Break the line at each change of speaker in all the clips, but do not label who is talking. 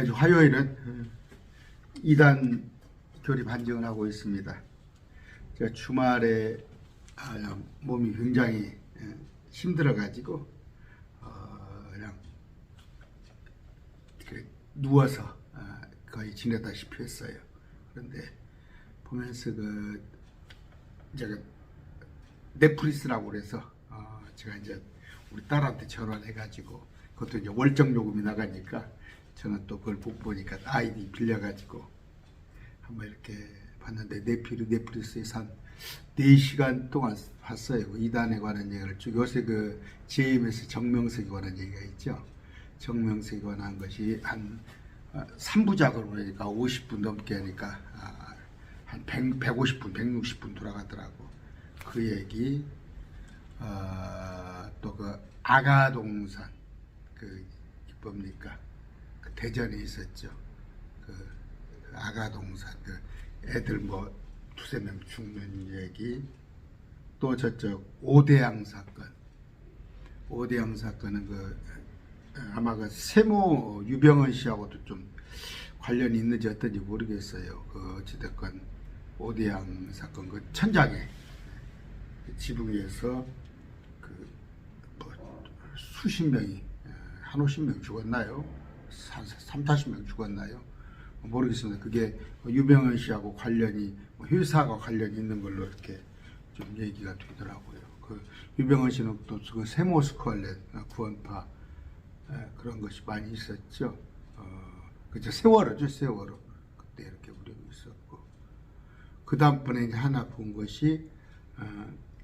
매주 화요일은 2단 교리 반증을 하고 있습니다. 제가 주말에 몸이 굉장히 힘들어가지고 그냥 누워서 거의 지내다시피 했어요. 그런데 보면서 제가 넷플릭스라고 그래서 제가 이제 우리 딸한테 전화를 해가지고 그것도 이제 월정 요금이 나가니까 저는 또 그걸 못 보니까 아이디 빌려가지고 한번 이렇게 봤는데 넷플릭스에서 한 4시간 동안 봤어요. 이단에 관한 얘기를 쭉. 요새 JMS 정명석에 관한 얘기가 있죠. 정명석에 관한 것이 한 3부작으로 보니까 50분 넘게 하니까 한 150분, 160분 돌아가더라고. 그 얘기, 또 아가동산, 뭡니까? 대전에 있었죠. 아가동산, 애들 두세 명 죽는 얘기. 또 저쪽 오대양 사건. 오대양 사건은 아마 세모 유병헌 씨하고도 좀 관련이 있는지 어떤지 모르겠어요. 어찌됐건 오대양 사건 천장에 지붕에서 수십 명이 한 50명 죽었나요? 30-40명 죽었나요? 모르겠습니다. 그게 유병헌 씨하고 관련이 회사가 관련이 있는 걸로 이렇게 좀 얘기가 되더라고요. 유병헌 씨는 또 세모 스컬렛 구원파 그런 것이 많이 있었죠. 그죠? 세월호죠, 세월호. 그때 이렇게 우리고 있었고. 그 다음번에 이제 하나 본 것이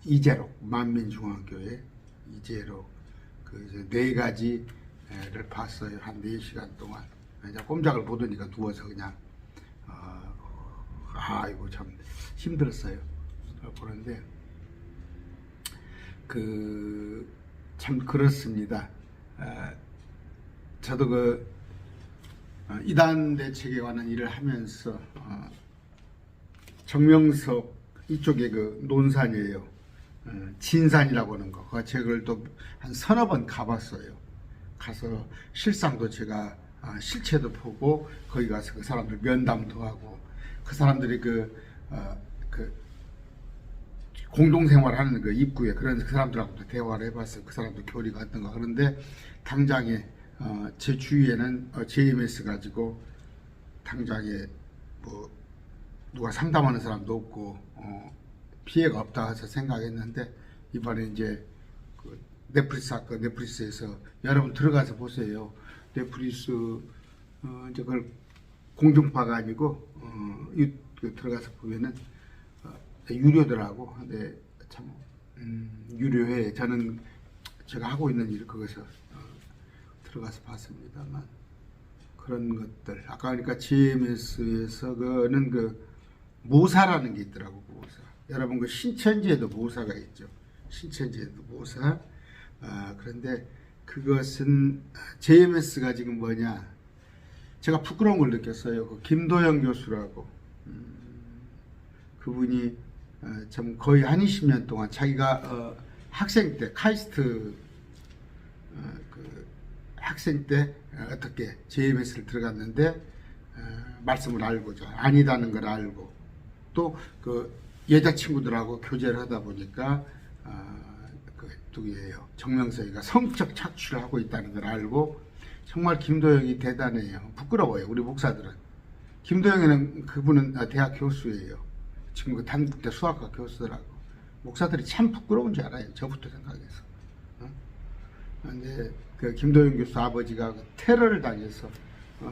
이재록 만민중앙교회 이재록 이제 4가지를 봤어요. 한 4시간 동안. 이제 꼼짝을 보더니까 누워서 그냥 아이고 참 힘들었어요. 그런데 참 그렇습니다. 저도 이단 대책에 관한 일을 하면서 정명석 이쪽에 논산이에요. 진산이라고 하는 거. 그 책을 또 한 서너 번 가봤어요. 가서 실상도 제가 실체도 보고 거기 가서 그 사람들 면담도 하고 그 사람들이 공동생활하는 입구에 그런 그 사람들하고도 대화를 해봤어요. 그 사람들 교리가 어떤가. 그런데 당장에 제 주위에는 JMS 가지고 당장에 누가 상담하는 사람도 없고 피해가 없다 해서 생각했는데 이번에 이제 넷플릭스에서 여러분 들어가서 보세요. 넷플릭스 이제 그걸 공중파가 아니고 들어가서 보면은 유료더라고. 근데 참 유료해. 저는 제가 하고 있는 일 그것을 들어가서 봤습니다만 그런 것들 아까 그러니까 GMS에서는 모사라는 게 있더라고. 모사. 여러분 신천지에도 모사가 있죠. 신천지에도 모사. 그런데 그것은 JMS가 지금 뭐냐? 제가 부끄러운 걸 느꼈어요. 김도영 교수라고 그분이 참 거의 한 20년 동안 자기가 학생 때 카이스트 학생 때 어떻게 JMS를 들어갔는데 말씀을 알고죠. 아니다는 걸 알고 또 여자친구들하고 교제를 하다 보니까 누구예요? 정명석이가 성적 착취를 하고 있다는 걸 알고 정말 김도영이 대단해요. 부끄러워요. 우리 목사들은. 김도영이는 그분은 대학 교수예요. 지금 단국대 수학과 교수더라고. 목사들이 참 부끄러운 줄 알아요. 저부터 생각해서. 근데 김도영 교수 아버지가 테러를 당해서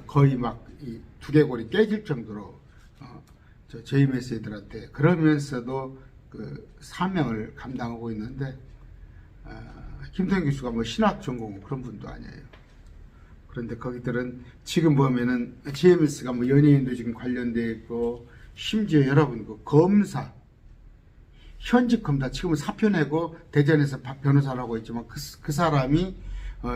거의 이 두개골이 깨질 정도로 JMS 애들한테 그러면서도 사명을 감당하고 있는데 김도영 교수가 신학 전공 그런 분도 아니에요. 그런데 거기들은 지금 보면은 JMS가 연예인도 지금 관련되어 있고 심지어 여러분 검사 현직 검사 지금은 사표 내고 대전에서 변호사를 하고 있지만 그 사람이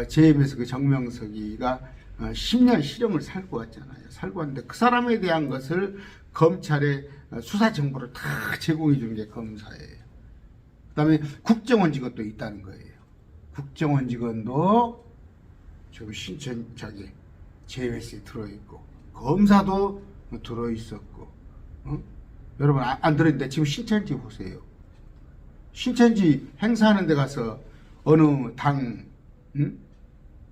JMS 정명석이가 10년 실형을 살고 왔잖아요. 살고 왔는데 그 사람에 대한 것을 검찰에 수사 정보를 다 제공해 준 게 검사예요. 그 다음에 국정원 직원도 있다는 거예요. 국정원 직원도 지금 JMS에 들어있고 검사도 들어있었고 여러분 안 들어있는데 지금 신천지 보세요. 신천지 행사하는 데 가서 어느 당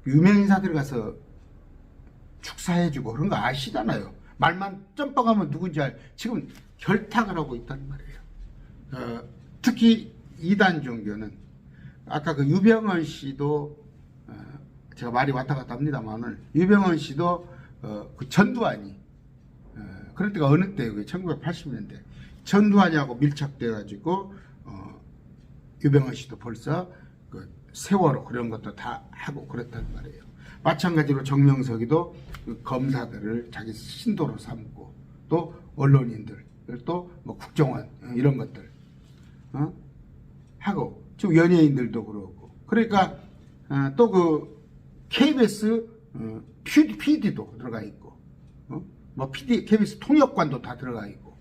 유명 인사들 가서 축사해주고 그런 거 아시잖아요. 말만 점뻑하면 누군지 지금 결탁을 하고 있단 말이에요. 특히 이단 종교는 아까 그 유병헌 씨도 제가 말이 왔다 갔다 합니다만은 유병헌 씨도 그 전두환이 그럴 때가 어느 때예요? 1980년대 전두환이하고 밀착돼 가지고 유병헌 씨도 벌써 그 세월호 그런 것도 다 하고 그랬단 말이에요. 마찬가지로 정명석이도 그 검사들을 자기 신도로 삼고 또 언론인들 또 뭐 국정원 이런 것들 하고 지금 연예인들도 그러고 그러니까 또 그 KBS PD도 들어가 있고 뭐 KBS 통역관도 다 들어가 있고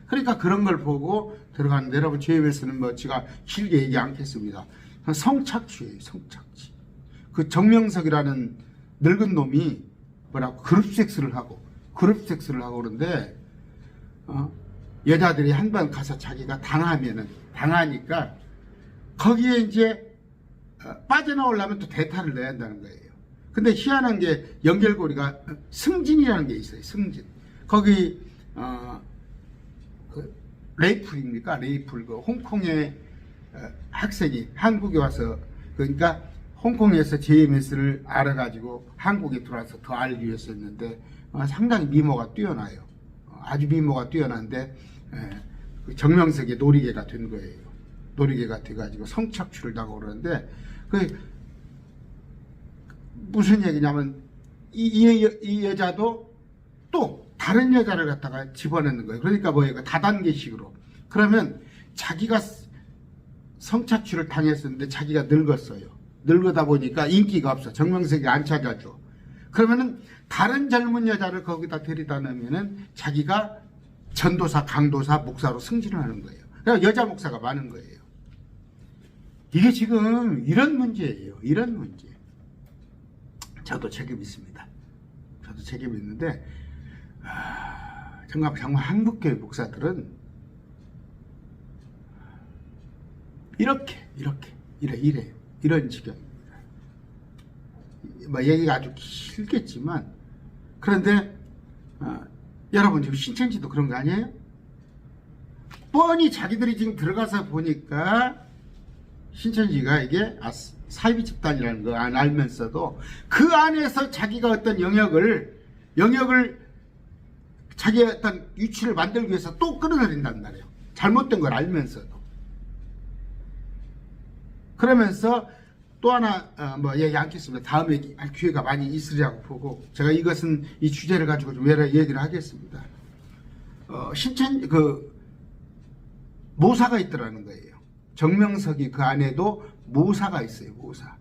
그러니까 그런 걸 보고 들어가는데 여러분 JMS는 뭐 제가 길게 얘기 않겠습니다. 성착취예요. 성착취. 그 정명석이라는 늙은 놈이 뭐라고 그룹 섹스를 하고 그러는데 여자들이 한 번 가서 자기가 당하니까 거기에 이제 빠져나오려면 또 대타를 내야 한다는 거예요. 근데 희한한 게 연결고리가 승진이라는 게 있어요. 승진. 거기 그 레이플입니까? 레이플 그 홍콩의 학생이 한국에 와서 그러니까 홍콩에서 JMS를 알아가지고 한국에 들어와서 더 알기 위해서 했는데 상당히 미모가 뛰어나요. 아주 미모가 뛰어난데 정명석의 놀이개가 된 거예요. 놀이개가 돼가지고 성착취를 당하고 그러는데 그 무슨 얘기냐면 이 여자도 또 다른 여자를 갖다가 집어넣는 거예요. 그러니까 뭐예요? 다단계식으로. 그러면 자기가 성착취를 당했었는데 자기가 늙었어요. 늙어다 보니까 인기가 없어. 정명석이 안 찾아줘. 그러면은 다른 젊은 여자를 거기다 데리다 놓으면은 자기가 전도사, 강도사, 목사로 승진을 하는 거예요. 그러니까 여자 목사가 많은 거예요. 이게 지금 이런 문제예요. 이런 문제. 저도 책임이 있습니다. 저도 책임이 있는데 정말 한국교회 목사들은 이래요. 이런 지경입니다. 뭐 얘기가 아주 길겠지만 그런데 여러분 지금 신천지도 그런 거 아니에요? 뻔히 자기들이 지금 들어가서 보니까 신천지가 이게 사이비 집단이라는 거 알면서도 그 안에서 자기가 어떤 영역을 자기의 어떤 위치를 만들기 위해서 또 끌어들인단 말이에요. 잘못된 걸 알면서도. 그러면서 또 하나 뭐 얘기 않겠습니다. 다음에 할 기회가 많이 있으리라고 보고 제가 이 주제를 가지고 좀 여러 얘기를 하겠습니다. 모사가 있더라는 거예요. 정명석이 그 안에도 모사가 있어요. 모사.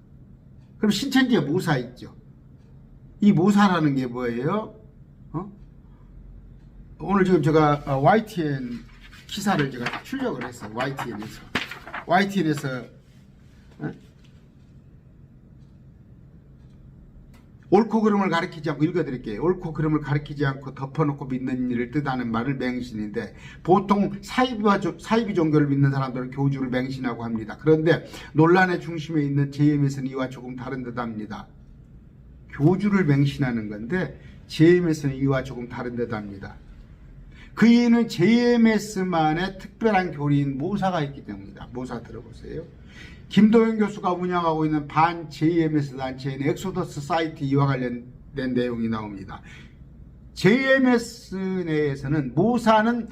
그럼 신천지에 모사 있죠. 이 모사라는 게 뭐예요? 오늘 지금 제가 YTN 기사를 제가 출력을 했어요. YTN에서 옳고 그름을 가리키지 않고 읽어드릴게요. 옳고 그름을 가리키지 않고 덮어놓고 믿는 일을 뜻하는 말을 맹신인데 보통 사이비 종교를 믿는 사람들은 교주를 맹신하고 합니다. 그런데 논란의 중심에 있는 JMS는 이와 조금 다른 듯합니다. 교주를 맹신하는 건데 JMS는 이와 조금 다른 듯합니다. 그 이유는 JMS만의 특별한 교리인 모사가 있기 때문입니다. 모사 들어보세요. 김도영 교수가 운영하고 있는 반 JMS 단체인 엑소더스 사이트 이와 관련된 내용이 나옵니다. JMS 내에서는 모사는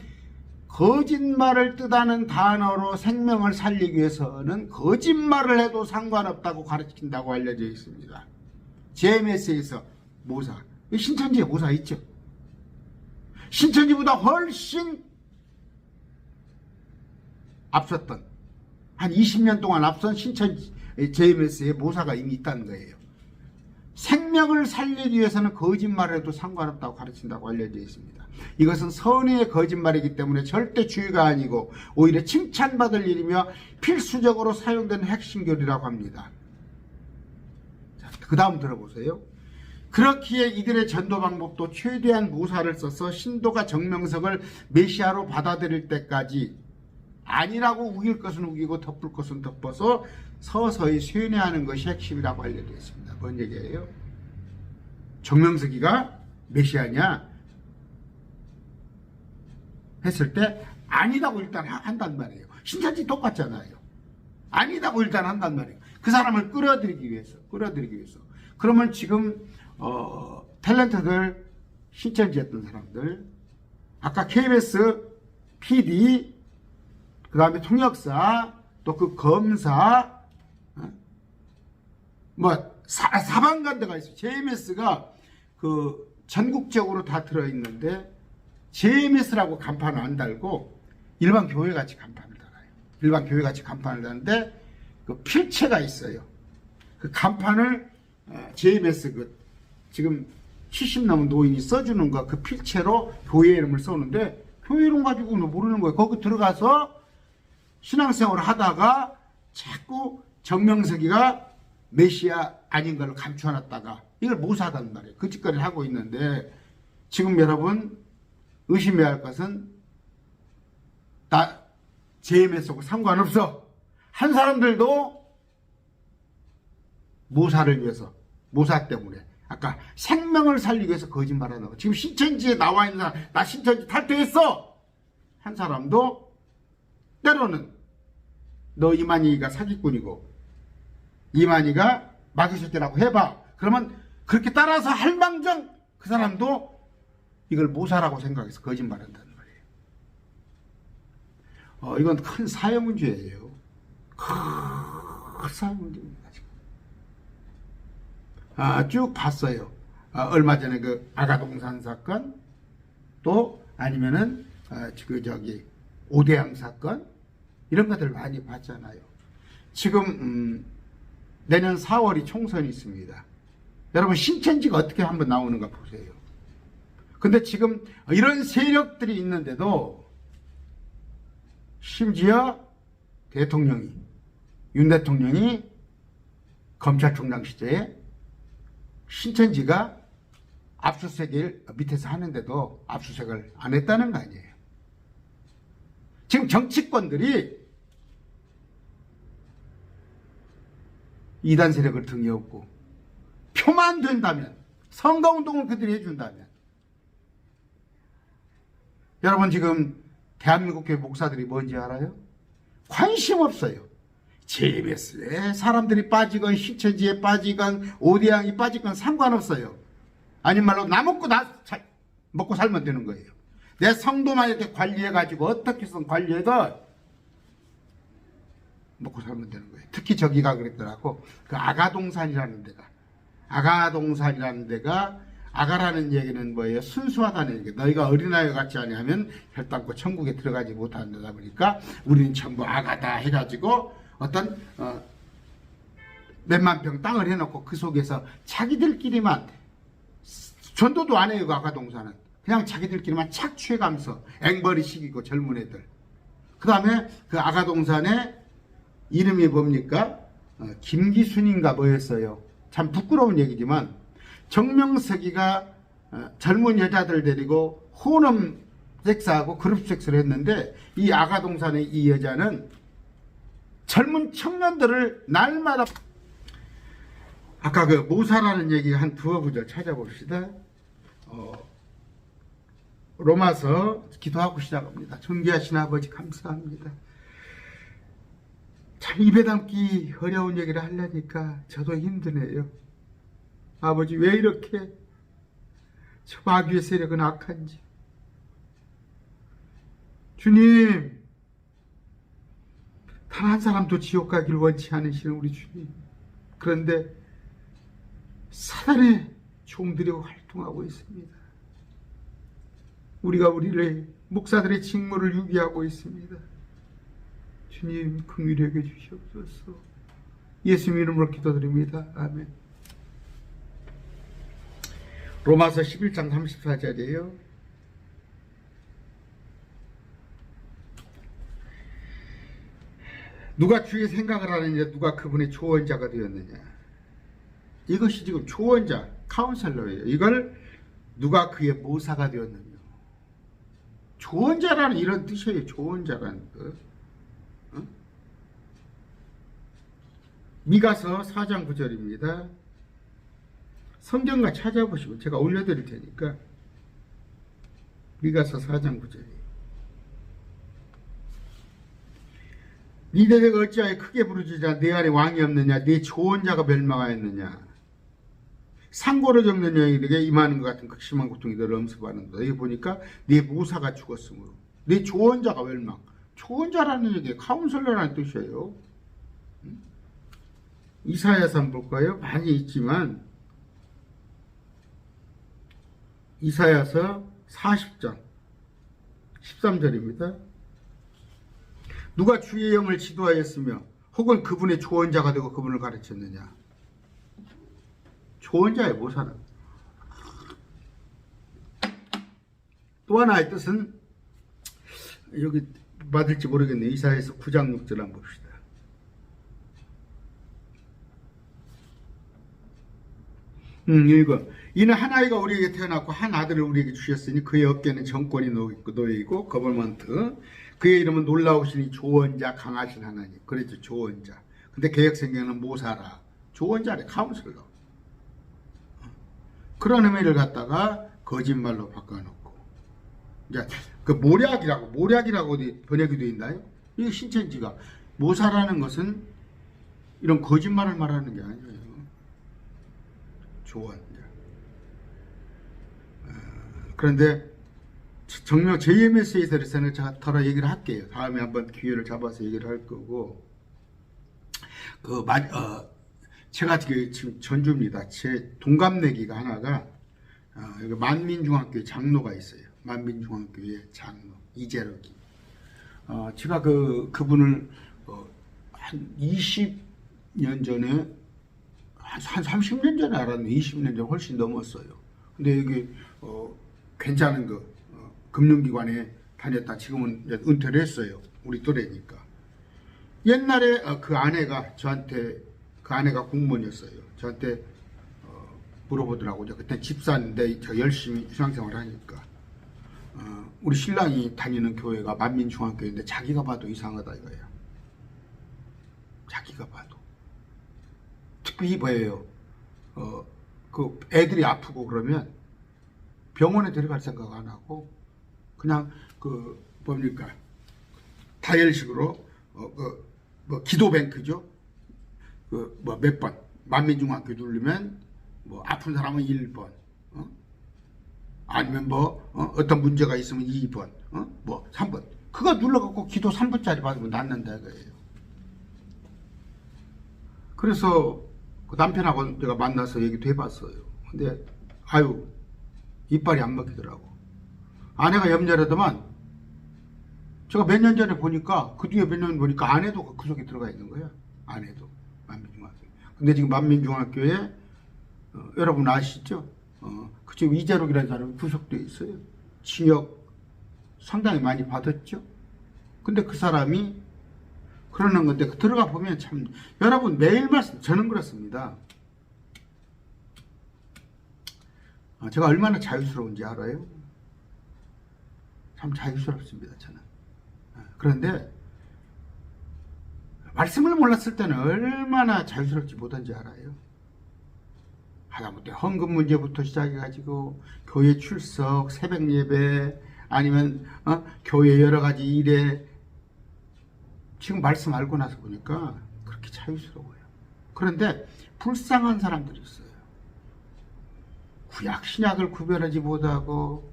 거짓말을 뜻하는 단어로 생명을 살리기 위해서는 거짓말을 해도 상관없다고 가르친다고 알려져 있습니다. JMS에서 모사, 신천지에 모사 있죠. 신천지보다 훨씬 앞섰던 한 20년 동안 앞선 신천지 JMS에 모사가 이미 있다는 거예요. 생명을 살리기 위해서는 거짓말을 해도 상관없다고 가르친다고 알려져 있습니다. 이것은 선의의 거짓말이기 때문에 절대 주의가 아니고 오히려 칭찬받을 일이며 필수적으로 사용되는 핵심 교리라고 합니다. 자, 그 다음 들어보세요. 그렇기에 이들의 전도 방법도 최대한 모사를 써서 신도가 정명석을 메시아로 받아들일 때까지 아니라고 우길 것은 우기고 덮을 것은 덮어서 서서히 쇠뇌하는 것이 핵심이라고 알려져 있습니다. 뭔 얘기예요? 정명석이가 메시아냐 했을 때 아니라고 일단 한단 말이에요. 신천지 똑같잖아요. 아니라고 일단 한단 말이에요. 그 사람을 끌어들이기 위해서. 그러면 지금 탤런트들, 신천지 했던 사람들, 아까 KBS PD, 그 다음에 통역사, 또 그 검사, 사방간대가 있어요. JMS가 그 전국적으로 다 들어있는데, JMS라고 간판을 안 달고, 일반 교회같이 간판을 달아요. 일반 교회같이 간판을 다는데, 그 필체가 있어요. 그 간판을 JMS 지금 70 넘은 노인이 써주는 거 그 필체로 교회 이름을 써는데 교회 이름 가지고는 모르는 거예요. 거기 들어가서 신앙생활을 하다가 자꾸 정명석이가 메시아 아닌 걸 감춰놨다가 이걸 모사하단 말이에요. 그 짓거리를 하고 있는데 지금 여러분 의심해야 할 것은 나 JMS하고 상관없어. 한 사람들도 모사를 위해서, 모사 때문에 아까 생명을 살리기 위해서 거짓말하는 거. 지금 신천지에 나와 있는 사람, 나 신천지 탈퇴했어! 한 사람도 때로는 너 이만희가 사기꾼이고 이만희가 마귀새끼라고 해봐. 그러면 그렇게 따라서 할망정 그 사람도 이걸 모사라고 생각해서 거짓말한다는 말이에요. 이건 큰 사회 문제예요. 큰 사회 문제입니다. 쭉 봤어요. 얼마 전에 그 아가동산 사건, 또 아니면은 오대양 사건 이런 것들 많이 봤잖아요. 지금 내년 4월이 총선이 있습니다. 여러분 신천지가 어떻게 한번 나오는가 보세요. 근데 지금 이런 세력들이 있는데도 심지어 윤 대통령이 검찰총장 시절에 신천지가 압수수색을 밑에서 하는데도 압수수색을 안 했다는 거 아니에요. 지금 정치권들이 이단 세력을 등에 업고 표만 된다면, 선거운동을 그들이 해준다면, 여러분 지금 대한민국 교회 목사들이 뭔지 알아요? 관심 없어요. JBS에 사람들이 빠지건 신천지에 빠지건 오대양이 빠지건 상관없어요. 아닌 말로 나 먹고 살면 되는 거예요. 내 성도만 이렇게 관리해가지고 어떻게 해서 관리해도 먹고 살면 되는 거예요. 특히 저기가 그랬더라고. 그 아가동산이라는 데가 아가라는 얘기는 뭐예요? 순수하다는 얘기. 너희가 어린아이 같지 않으면 혈당고 천국에 들어가지 못한다 보니까 우리는 전부 아가다 해가지고 어떤 몇만 평 땅을 해놓고 그 속에서 자기들끼리만 전도도 안 해요. 그 아가동산은 그냥 자기들끼리만 착취해가면서 앵벌이 시키고 젊은 애들. 그 다음에 그 아가동산의 이름이 뭡니까? 김기순인가 뭐였어요. 참 부끄러운 얘기지만 정명석이가 젊은 여자들 데리고 호남 섹스하고 그룹 섹스를 했는데 이 아가동산의 이 여자는 젊은 청년들을 날마다 아까 그 모사라는 얘기 한 두어 구절 찾아봅시다. 로마서 기도하고 시작합니다. 존귀하신 아버지 감사합니다. 참 입에 담기 어려운 얘기를 하려니까 저도 힘드네요. 아버지 왜 이렇게 저 마귀의 세력은 악한지. 주님, 단 한 사람도 지옥 가길 원치 않으시는 우리 주님. 그런데 사단의 종들이 활동하고 있습니다. 우리가 우리를 목사들의 직무를 유기하고 있습니다. 주님 긍휼히 여겨 주시옵소서. 예수님 이름으로 기도드립니다. 아멘. 로마서 11장 34절이에요. 누가 주의 생각을 하느냐, 누가 그분의 조언자가 되었느냐. 이것이 지금 조언자, 카운셀러예요. 이걸 누가 그의 모사가 되었느냐. 조언자라는 이런 뜻이에요. 조언자라는 뜻. 미가서 4장 9절입니다. 성경과 찾아보시고 제가 올려드릴 테니까 미가서 4장 9절이에요. 니네가 어찌하여 크게 부르짖으라. 내 안에 왕이 없느냐. 내 조언자가 멸망하였느냐. 상고로 겪는 여인에게 임하는 것 같은 극심한 고통이 너를 엄습하는다. 여기 보니까 네 모사가 죽었으므로 네 조언자가 멸망. 조언자라는 얘기 카운슬러라는 뜻이에요. 이사야서 한번 볼까요? 많이 있지만 이사야서 40장 13절입니다. 누가 주의 영을 지도하였으며 혹은 그분의 조언자가 되고 그분을 가르쳤느냐. 조언자의 모사는. 또 하나의 뜻은 여기 맞을지 모르겠네요. 이사야서 9장 6절 한번 봅시다. 읽어. 이는 한 아이가 우리에게 태어났고 한 아들을 우리에게 주셨으니 그의 어깨는 정권이 놓여있고 거벌먼트. 그의 이름은 놀라우시니 조언자 강하신 하나님. 그랬죠. 조언자. 근데 개혁성경은 모사라. 조언자래. 카운슬러. 그런 의미를 갖다가 거짓말로 바꿔놓고. 이제 그 모략이라고 어디 번역이 되어 있나요? 이게 신천지가. 모사라는 것은 이런 거짓말을 말하는 게 아니에요. 조언자. 그런데 정명 JMS에 대해서는 제가 더 얘기를 할게요. 다음에 한번 기회를 잡아서 얘기를 할 거고. 제가 지금 전주입니다. 제 동갑내기가 하나가 여기 만민중학교에 장로가 있어요. 만민중학교의 장로 이재록이. 제가 그분을 한 20년 전에 한 30년 전에 알았는데 20년 전 훨씬 넘었어요. 근데 여기 괜찮은 금융기관에 다녔다. 지금은 이제 은퇴를 했어요. 우리 또래니까. 옛날에 그 아내가 공무원이었어요. 저한테 물어보더라고요. 그때 집사인데 저 열심히 신앙생활을 하니까 우리 신랑이 다니는 교회가 만민중학교인데 자기가 봐도 이상하다 이거예요. 자기가 봐도. 특히 뭐예요? 그 애들이 아프고 그러면 병원에 데려갈 생각 안 하고 그냥 뭡니까 다이얼식으로 기도뱅크죠. 몇 번 만민중학교 누르면 아픈 사람은 1번, 아니면 어떤 문제가 있으면 2번, 3번. 그거 눌러갖고 기도 3분짜리 받으면 낫는다 이거예요. 그래서 그 남편하고 제가 만나서 얘기도 해봤어요. 근데 이빨이 안 먹히더라고. 아내가 염려하더만 제가 몇 년 전에 보니까 그 뒤에 몇 년 보니까 아내도 그 속에 들어가 있는 거야. 아내도 만민중학교. 근데 지금 만민중학교에 여러분 아시죠? 그쪽 이재록이라는 사람이 구속되어 있어요. 징역 상당히 많이 받았죠. 근데 그 사람이 그러는 건데 들어가 보면 참 여러분 매일 말씀 저는 그렇습니다. 제가 얼마나 자유스러운지 알아요? 참 자유스럽습니다. 저는. 그런데 말씀을 몰랐을 때는 얼마나 자유스럽지 못한지 알아요. 하다못해 헌금 문제부터 시작해가지고 교회 출석, 새벽 예배 아니면 교회 여러 가지 일에 지금 말씀 알고 나서 보니까 그렇게 자유스러워요. 그런데 불쌍한 사람들이 있어요. 구약 신약을 구별하지 못하고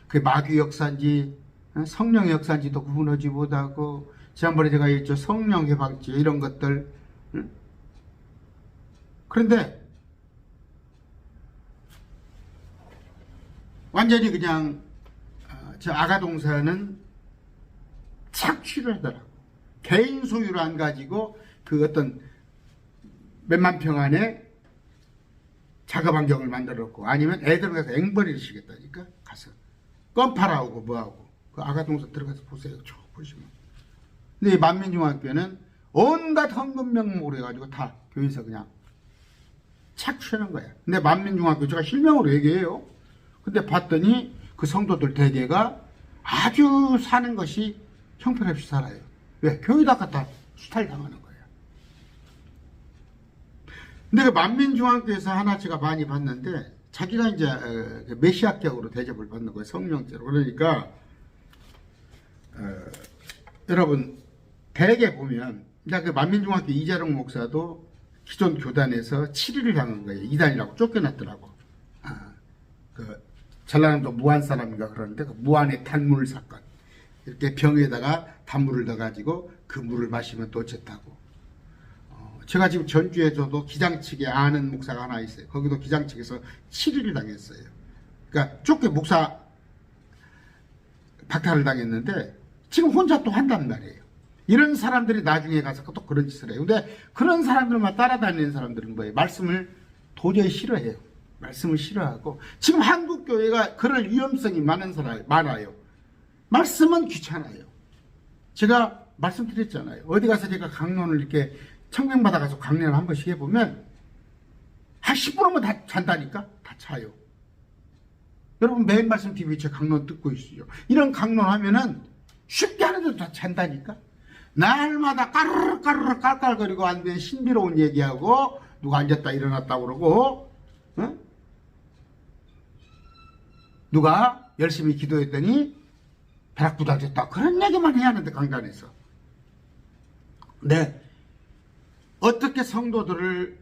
그게 마귀 역사인지 성령의 역사인지도 구분하지 못하고 지난번에 제가 얘기했죠. 성령의 방지 이런 것들. 그런데 완전히 그냥 저 아가동사는 착취를 하더라고. 개인 소유를 안 가지고 그 어떤 몇만 평 안에 작업 환경을 만들었고 아니면 애들 가서 앵벌이를 시겠다니까 가서 껌파라고 뭐하고 그 아가동사 들어가서 보세요. 쭉 보시면. 근데 이 만민중학교는 온갖 헌금 명목으로 해가지고 다 교회에서 그냥 착취하는 거야. 근데 만민중앙교 제가 실명으로 얘기해요. 근데 봤더니 그 성도들 대개가 아주 사는 것이 형편없이 살아요. 왜? 교회다 갖다 수탈당하는 거예요. 근데 그 만민중앙교에서 하나 제가 많이 봤는데 자기가 이제 메시아격으로 대접을 받는 거예요. 성령제로. 그러니까 여러분 대개 보면 그 만민중앙교 이재룡 목사도 기존 교단에서 7위를 당한 거예요. 이단이라고 쫓겨났더라고. 그 전라남도 무안 사람인가 그러는데 그 무안의 단물 사건. 이렇게 병에다가 단물을 넣어가지고 그 물을 마시면 또 어쨌다고. 제가 지금 전주에서도 기장 측에 아는 목사가 하나 있어요. 거기도 기장 측에서 7위를 당했어요. 그러니까 쫓겨 목사 박탈을 당했는데 지금 혼자 또 한단 말이에요. 이런 사람들이 나중에 가서 또 그런 짓을 해요. 근데 그런 사람들만 따라다니는 사람들은 뭐예요? 말씀을 도저히 싫어해요. 말씀을 싫어하고 지금 한국 교회가 그럴 위험성이 많아요. 말씀은 귀찮아요. 제가 말씀드렸잖아요. 어디 가서 제가 강론을 이렇게 청명받아가서 강론을 한 번씩 해보면 한 10분이면 다 잔다니까? 다 차요. 여러분 매일 말씀 TV 제 강론 듣고 있어요. 이런 강론 하면은 쉽게 하는데도 다 잔다니까? 날마다 까르르 까르르 깔깔거리고 앉으면 신비로운 얘기하고 누가 앉았다 일어났다 그러고 어? 누가 열심히 기도했더니 벼락부닥쳤다 그런 얘기만 해야 하는데 강단에서. 네. 어떻게 성도들을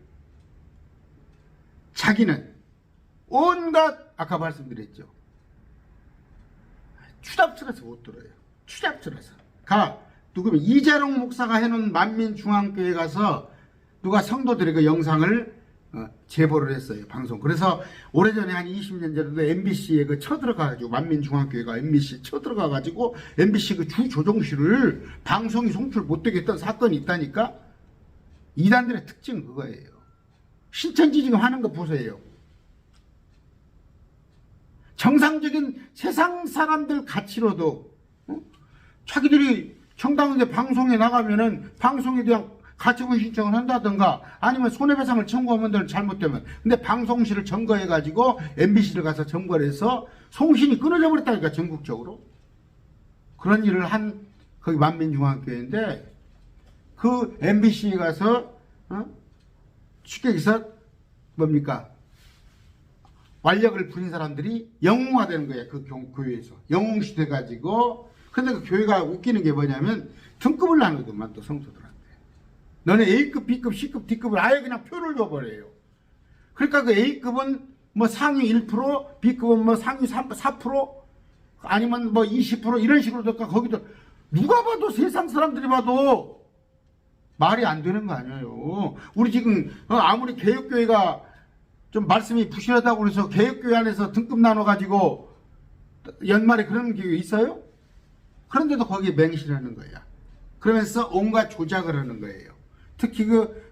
자기는 온갖 아까 말씀드렸죠. 추잡스러워서 못 들어요. 추잡스러워서. 누구면 이재룡 목사가 해놓은 만민중앙교회 가서 누가 성도들의 그 영상을 제보를 했어요. 방송. 그래서 오래전에 한 20년 전에도 MBC에 그 쳐들어가가지고 만민중앙교회가 MBC 쳐들어가가지고 MBC 그 주 조종실을 방송이 송출 못되게 했던 사건이 있다니까. 이단들의 특징은 그거예요. 신천지 지금 하는 거 보세요. 정상적인 세상 사람들 가치로도 자기들이 정당하게 방송에 나가면은 방송에 대한 가처분 신청을 한다든가 아니면 손해배상을 청구하면 잘못되면. 근데 방송실을 점거해가지고 MBC를 가서 점거를 해서 송신이 끊어져 버렸다니까 전국적으로. 그런 일을 한 거기 만민중앙교회인데 그 MBC에 가서 쉽게 얘기해서 뭡니까? 완력을 부린 사람들이 영웅화되는 거예요. 그 교회에서. 영웅시 돼가지고. 근데 그 교회가 웃기는 게 뭐냐면 등급을 나누더만 또 성도들한테. 너네 A급, B급, C급, D급을 아예 그냥 표를 줘버려요. 그러니까 그 A급은 뭐 상위 1%, B급은 뭐 상위 4%, 아니면 뭐 20% 이런 식으로 될까 거기도 누가 봐도 세상 사람들이 봐도 말이 안 되는 거 아니에요. 우리 지금 아무리 개혁교회가 좀 말씀이 부실하다고 그래서 개혁교회 안에서 등급 나눠가지고 연말에 그런 게 있어요? 그런데도 거기에 맹신하는 거야. 그러면서 온갖 조작을 하는 거예요. 특히 그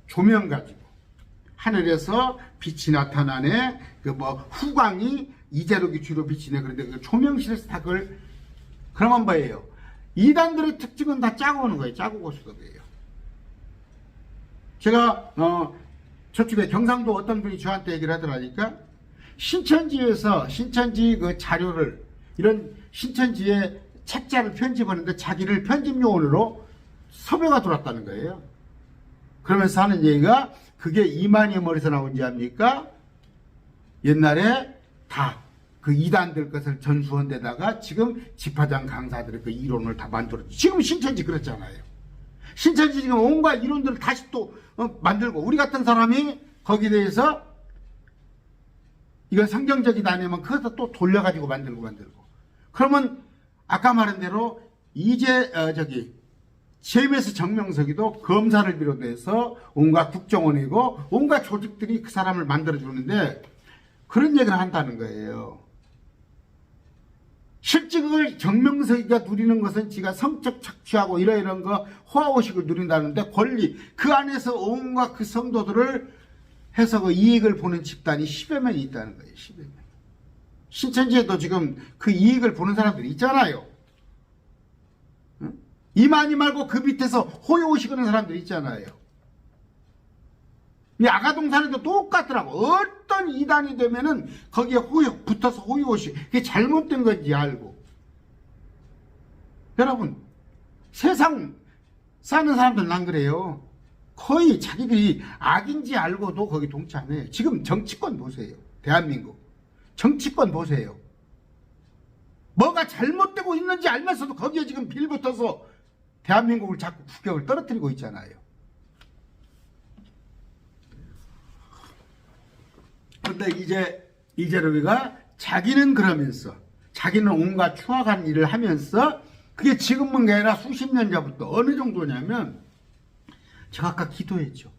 조명 가지고 하늘에서 빛이 나타나네. 그 뭐 후광이 이재록이 주로 비치네. 그런데 그 조명실에서 다 그걸 그러면 뭐예요? 이단들의 특징은 다 짜고 오는 거예요. 짜고 고수업이에요. 제가 저쪽에 경상도 어떤 분이 저한테 얘기를 하더라니까 신천지에서 신천지 그 자료를 이런 신천지의 책자를 편집하는데 자기를 편집 요원으로 섭외가 들어왔다는 거예요. 그러면서 하는 얘기가 그게 이만희 머리에서 나온지 압니까? 옛날에 다 그 이단들 것을 전수한 데다가 지금 집화장 강사들의 그 이론을 다 만들었죠. 지금 신천지 그렇잖아요. 신천지 지금 온갖 이론들을 다시 또 만들고 우리 같은 사람이 거기에 대해서 이건 성경적이다 아니면 그것도 또 돌려가지고 만들고 그러면 아까 말한 대로 이제 JMS 정명석이도 검사를 비롯해서 온갖 국정원이고 온갖 조직들이 그 사람을 만들어주는데 그런 얘기를 한다는 거예요. 실제 그걸 정명석이가 누리는 것은 지가 성적 착취하고 이런 거 호화호식을 누린다는데 권리 그 안에서 온갖 그 성도들을 해서 그 이익을 보는 집단이 10여 명이 있다는 거예요. 10여 명. 신천지에도 지금 그 이익을 보는 사람들이 있잖아요. 응? 이만희 말고 그 밑에서 호의호식 하는 사람들이 있잖아요. 이 아가동산에도 똑같더라고. 어떤 이단이 되면은 거기에 붙어서 호의호식. 그게 잘못된 건지 알고. 여러분, 세상 사는 사람들은 안 그래요. 거의 자기들이 악인지 알고도 거기 동참해요. 지금 정치권 보세요. 대한민국. 정치권 보세요. 뭐가 잘못되고 있는지 알면서도 거기에 지금 빌붙어서 대한민국을 자꾸 국격을 떨어뜨리고 있잖아요. 그런데 이제 이재룡이가 자기는 그러면서 자기는 온갖 추악한 일을 하면서 그게 지금은 아니라 수십 년 전부터 어느 정도냐면 제가 아까 기도했죠.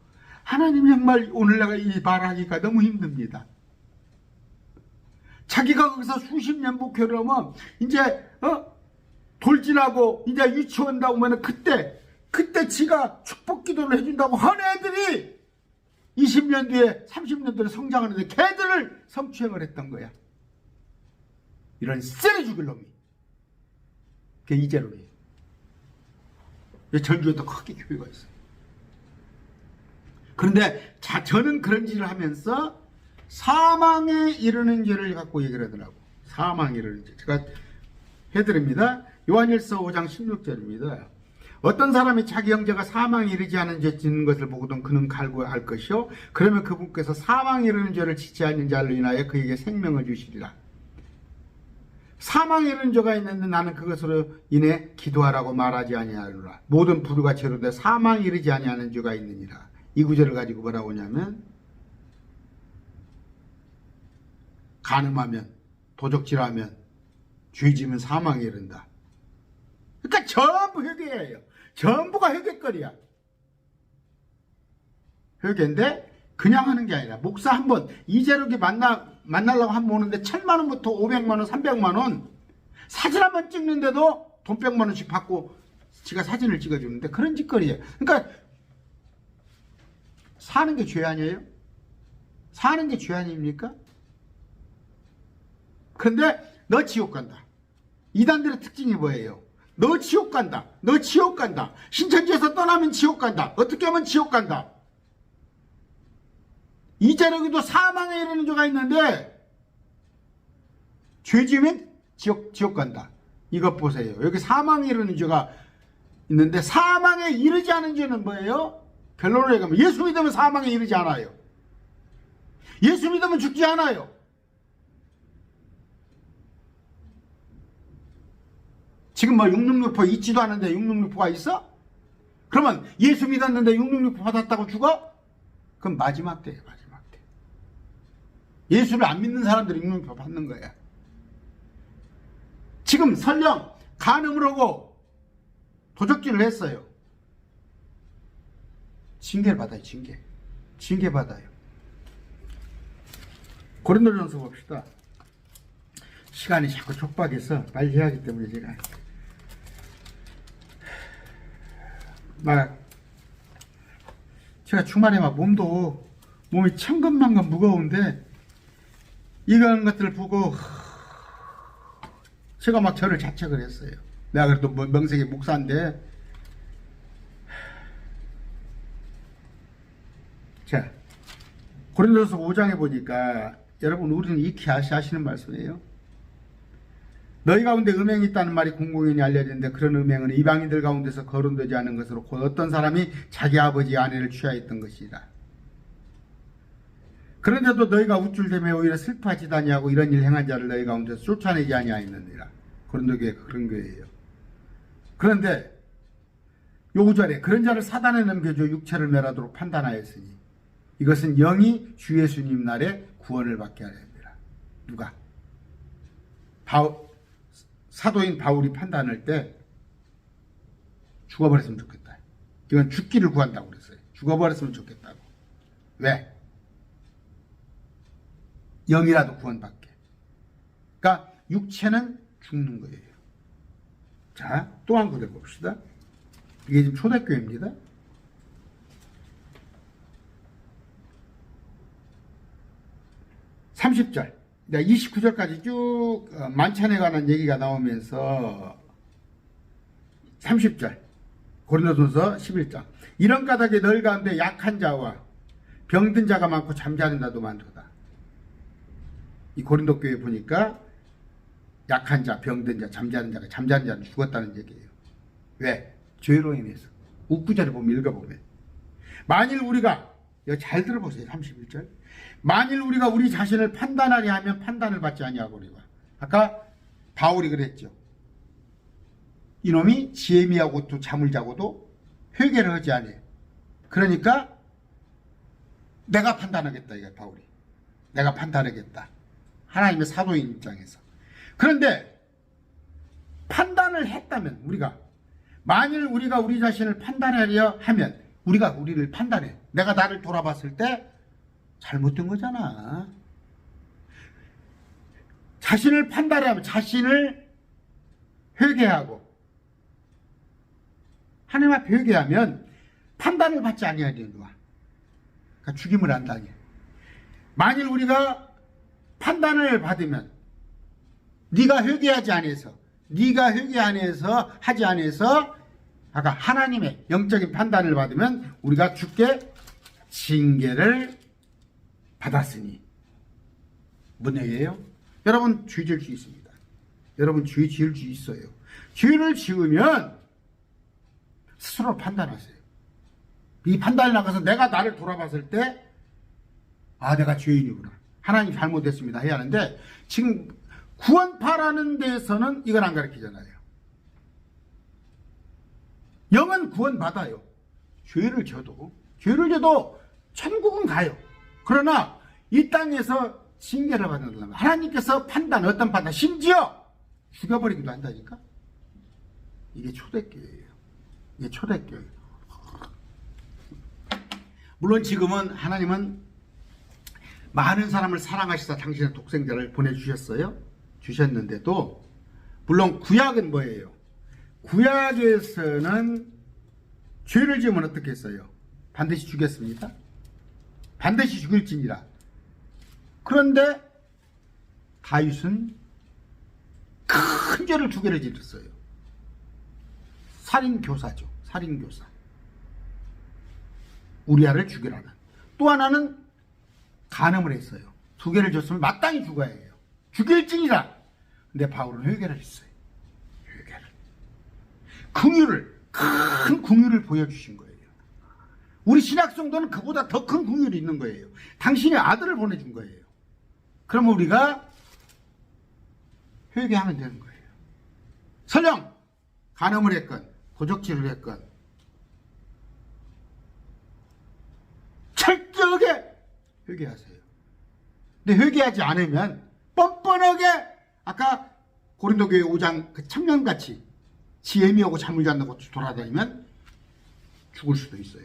하나님 정말 오늘 내가 이 말하기가 너무 힘듭니다. 자기가 거기서 수십 년 목회를 하면 이제 돌진하고 이제 유치원 나오면 그때 지가 축복 기도를 해준다고 한 애들이 20년 뒤에 30년 뒤에 성장하는데 걔들을 성추행을 했던 거야. 이런 쓰레 죽일 놈이. 그게 이재룡이에요. 전주에도 크게 교회가 있어요. 그런데 저는 그런 짓을 하면서 사망에 이르는 죄를 갖고 얘기를 하더라고. 사망에 이르는 죄. 제가 해드립니다. 요한일서 5장 16절입니다. 어떤 사람이 자기 형제가 사망에 이르지 않은 죄 짓는 것을 보고도 그는 갈구할 것이요. 그러면 그분께서 사망에 이르는 죄를 짓지 않는 자를 인하여 그에게 생명을 주시리라. 사망에 이르는 죄가 있는데 나는 그것으로 인해 기도하라고 말하지 아니하노라. 모든 불의가 죄로되 사망에 이르지 아니하는 죄가 있느니라. 이 구절을 가지고 뭐라고 하냐면 간음하면 도적질하면 죄지면 사망에 이른다. 그러니까 전부 회개예요. 전부가 회개거리야. 회개인데 그냥 하는 게 아니라 목사 한 번 이재룡이 만나려고 한 번 오는데 1,000만 원부터 500만 원, 300만 원 사진 한 번 찍는데도 돈 100만 원씩 받고 지가 사진을 찍어주는데 그런 짓거리예요. 그러니까 사는 게 죄 아니에요? 사는 게 죄 아닙니까? 그런데 너 지옥 간다. 이단들의 특징이 뭐예요? 너 지옥 간다. 너 지옥 간다. 신천지에서 떠나면 지옥 간다. 어떻게 하면 지옥 간다. 이재룡이도 사망에 이르는 죄가 있는데 죄 지으면 지옥 간다. 이것 보세요. 여기 사망에 이르는 죄가 있는데 사망에 이르지 않은 죄는 뭐예요? 결론을 얘기하면 예수 믿으면 사망에 이르지 않아요. 예수 믿으면 죽지 않아요. 지금 뭐 666포 있지도 않은데 666포가 있어? 그러면 예수 믿었는데 666포 받았다고 죽어? 그럼 마지막 때예요. 마지막 때. 예수를 안 믿는 사람들이 666포 받는 거야. 지금 설령 간음을 하고 도적질을 했어요. 징계를 받아요. 징계 받아요. 고린도전서 봅시다. 시간이 자꾸 촉박해서 빨리 해야 하기 때문에 제가 제가 주말에 몸이 천근만근 무거운데 이런 것들을 보고 제가 막 저를 자책을 했어요. 내가 그래도 명색의 목사인데 자 고린도서 5장에 보니까 여러분 우리는 익히 아시는 말씀이에요. 너희 가운데 음행이 있다는 말이 공공연히 알려지는데 그런 음행은 이방인들 가운데서 거론되지 않은 것으로 곧 어떤 사람이 자기 아버지 아내를 취하였던 것이라. 그런데도 너희가 우쭐대며 오히려 슬퍼하지도 아니하고 이런 일 행한 자를 너희 가운데서 쫓아내지 아니하였느니라. 고린도교회가 그런 거예요. 그런데 요 구절에 그런 자를 사단에 넘겨줘 육체를 멸하도록 판단하였으니 이것은 영이 주 예수님 날에 구원을 받게 하려 합니다. 누가? 사도인 바울이 판단할 때 죽어버렸으면 좋겠다. 이건 죽기를 구한다고 그랬어요. 죽어버렸으면 좋겠다고. 왜? 영이라도 구원받게. 그러니까 육체는 죽는 거예요. 자, 또 한 구절 봅시다. 이게 지금 초대교회입니다. 30절. 29절까지 쭉 만찬에 관한 얘기가 나오면서 30절 고린도전서 11장 이런 까닭에 너희 가운데 약한 자와 병든 자가 많고 잠자는 자도 많도다. 이 고린도 교회 보니까 약한 자, 병든 자, 잠자는 자는 죽었다는 얘기예요. 왜? 죄로 인해서. 옥구절을 보면 읽어보면. 만일 우리가, 여기 잘 들어보세요. 31절. 만일 우리가 우리 자신을 판단하려 하면 판단을 받지 아니하거니와. 아까 바울이 그랬죠. 이놈이 지혜미하고 또 잠을 자고도 회개를 하지 않아요. 그러니까 내가 판단하겠다. 이게 바울이. 내가 판단하겠다. 하나님의 사도인 입장에서. 그런데 판단을 했다면 만일 우리가 우리 자신을 판단하려 하면 우리가 우리를 판단해. 내가 나를 돌아봤을 때 잘못된 거잖아. 자신을 판단하면 자신을 회개하고 하나님 앞에 회개하면 판단을 받지 아니하리라. 그러니까 죽임을 안 당해. 만일 우리가 판단을 받으면 네가 회개하지 않아서 하지 않아서 아까 하나님의 영적인 판단을 받으면 우리가 죽게 징계를 받았으니 뭔 얘기예요? 여러분 죄 지을 수 있습니다. 여러분 죄 지을 수 있어요. 죄를 지으면 스스로 판단하세요. 이 판단을 나가서 내가 나를 돌아봤을 때 내가 죄인이구나. 하나님 잘못했습니다 해야 하는데 지금 구원파라는 데서는 이걸 안 가르치잖아요. 영은 구원받아요. 죄를 져도 천국은 가요. 그러나 이 땅에서 징계를 받는다면 하나님께서 어떤 판단, 심지어 죽여버리기도 한다니까. 이게 초대교회예요. 물론 지금은 하나님은 많은 사람을 사랑하시사 당신의 독생자를 주셨는데도 물론 구약은 뭐예요? 구약에서는 죄를 지으면 어떻게 했어요? 반드시 죽였습니다. 반드시 죽일지니라. 그런데 다윗은 큰 죄를 2개를 지었어요. 살인교사죠. 살인교사. 우리아를 죽이라는. 또 하나는 간음을 했어요. 2개를 줬으면 마땅히 죽어야 해요. 죽일지니라. 근데 바울은 회개를 했어요. 큰 긍휼을 보여주신 거예요. 우리 신약성도는 그보다 더 큰 긍휼이 있는 거예요. 당신의 아들을 보내준 거예요. 그러면 우리가 회개하면 되는 거예요. 설령 간음을 했건 도적질을 했건 철저하게 회개하세요. 근데 회개하지 않으면 뻔뻔하게 아까 고린도 교회 5장 그 청년같이 지혜미하고 잠을 잔다고 돌아다니면 죽을 수도 있어요.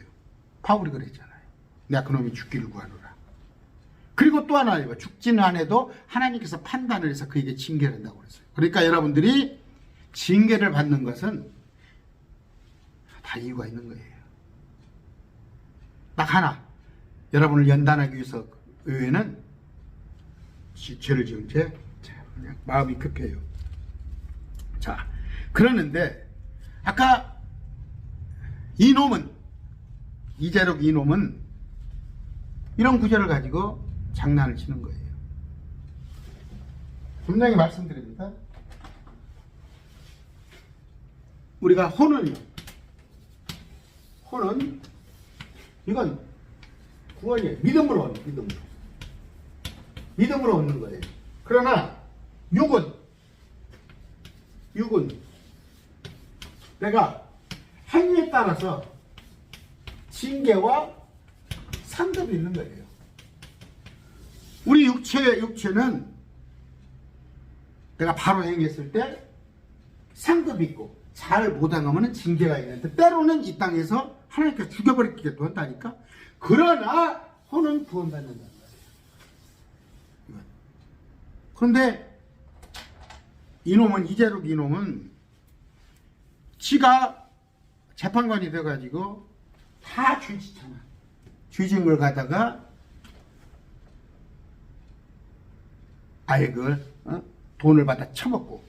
바울이 그랬잖아요. 내가 그놈이 죽기를 구하노라. 그리고 또 하나 죽지는 않아도 하나님께서 판단을 해서 그에게 징계를 한다고 그랬어요. 그러니까 여러분들이 징계를 받는 것은 다 이유가 있는 거예요. 딱 하나. 여러분을 연단하기 위해서 의회는 죄를 지은 채 그냥 마음이 급해요. 자, 그러는데 아까 이재록 이놈은 이런 구절을 가지고 장난을 치는 거예요. 분명히 말씀드립니다. 우리가 혼은 이건 구원이에요. 믿음으로 얻는 거예요. 그러나 육은 내가 행위에 따라서 징계와 상급이 있는 거예요. 우리 육체는 내가 바로 행했을 때 상급이 있고 잘 못행하면 징계가 있는데 때로는 이 땅에서 하나님께서 죽여버리기도 한다니까. 그러나 혼은 구원받는다는 거예요. 그런데 이재록 이놈은 지가 재판관이 돼가지고 다 죄짓잖아. 죄진 걸 갖다가 아예 그걸 돈을 받아 처먹고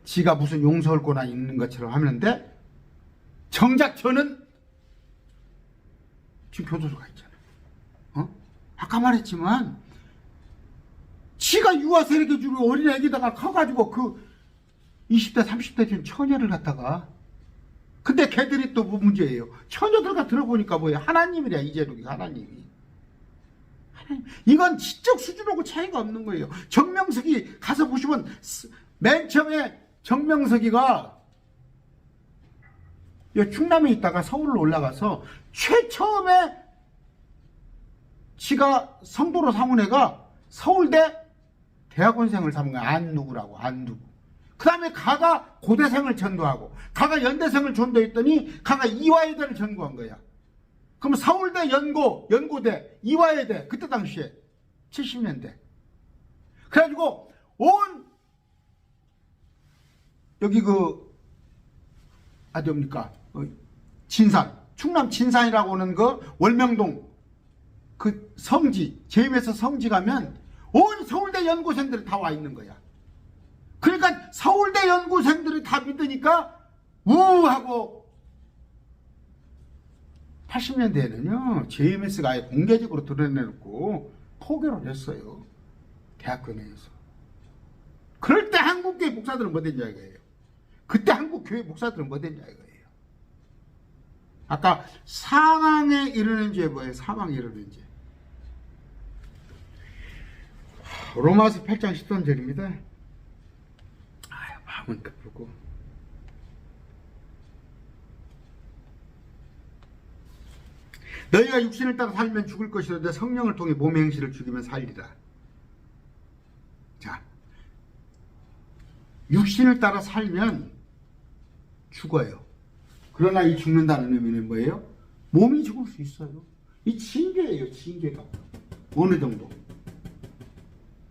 지가 무슨 용서할 권한이 있는 것처럼 하는데 정작 저는 지금 교도소가 있잖아. 아까 말했지만 지가 유아 세력에 주고 어린 애기다가 커가지고 그 20대 30대 된 처녀를 갖다가, 근데 걔들이 또 뭐 문제예요. 처녀들과 들어보니까 뭐예요? 하나님이래. 이재록이 하나님이. 이건 지적 수준하고 차이가 없는 거예요. 정명석이 가서 보시면 맨 처음에 정명석이가 충남에 있다가 서울로 올라가서 최처음에 지가 성도로 삼은 애가 서울대 대학원생을 삼은 거야. 안누구라고. 안누구. 그 다음에 가가 고대생을 전도하고 가가 연대생을 전도했더니 가가 이화여대를 전도한 거야. 그럼 서울대 연고대 이화여대 그때 당시에 70년대. 그래가지고 온 여기 어디입니까? 진산, 충남 진산이라고 하는 그 월명동 그 성지, 제임에서 성지 가면 온 서울대 연구생들이 다 와 있는 거야. 그러니까 서울대 연구생들이 다 믿으니까 우하고 80년대에는요 JMS가 아예 공개적으로 드러내놓고 포교를 했어요. 대학교 내에서. 그럴 때 한국교회 목사들은 뭐 됐냐 이거예요. 그때 한국교회 목사들은 뭐 됐냐 이거예요. 아까 사망에 이르는 죄 뭐예요? 사망에 이르는 죄. 로마서 8장 13절입니다. 아유, 마음은 급하고. 너희가 육신을 따라 살면 죽을 것이로되 성령을 통해 몸의 행실을 죽이면 살리라. 자, 육신을 따라 살면 죽어요. 그러나 이 죽는다는 의미는 뭐예요? 몸이 죽을 수 있어요. 이 징계예요. 징계가. 어느 정도.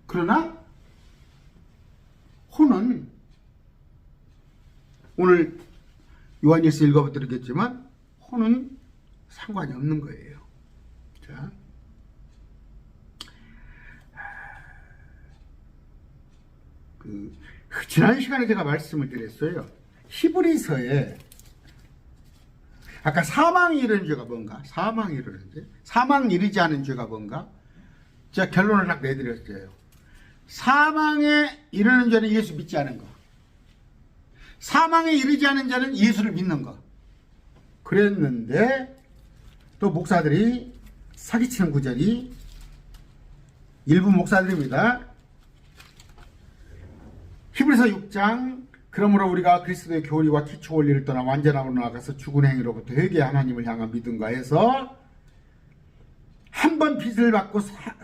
그러나 혼은 오늘 요한일서 읽어드리겠지만 혼은 상관이 없는 거예요. 자, 지난 시간에 제가 말씀을 드렸어요. 히브리서에 아까 사망이 이르는 죄가 뭔가? 사망이 이르는 죄? 사망이 이르지 않은 죄가 뭔가? 제가 결론을 딱 내드렸어요. 사망에 이르는 죄는 예수 믿지 않은 거. 사망에 이르지 않은 자는 예수를 믿는 거. 그랬는데 또 목사들이 사기치는 구절이 일부 목사들입니다. 히브리서 6장 그러므로 우리가 그리스도의 교리와 기초 원리를 떠나 완전함으로 나아가서 죽은 행위로부터 회개 하나님을 향한 믿음과 해서 한 번 빚을 받고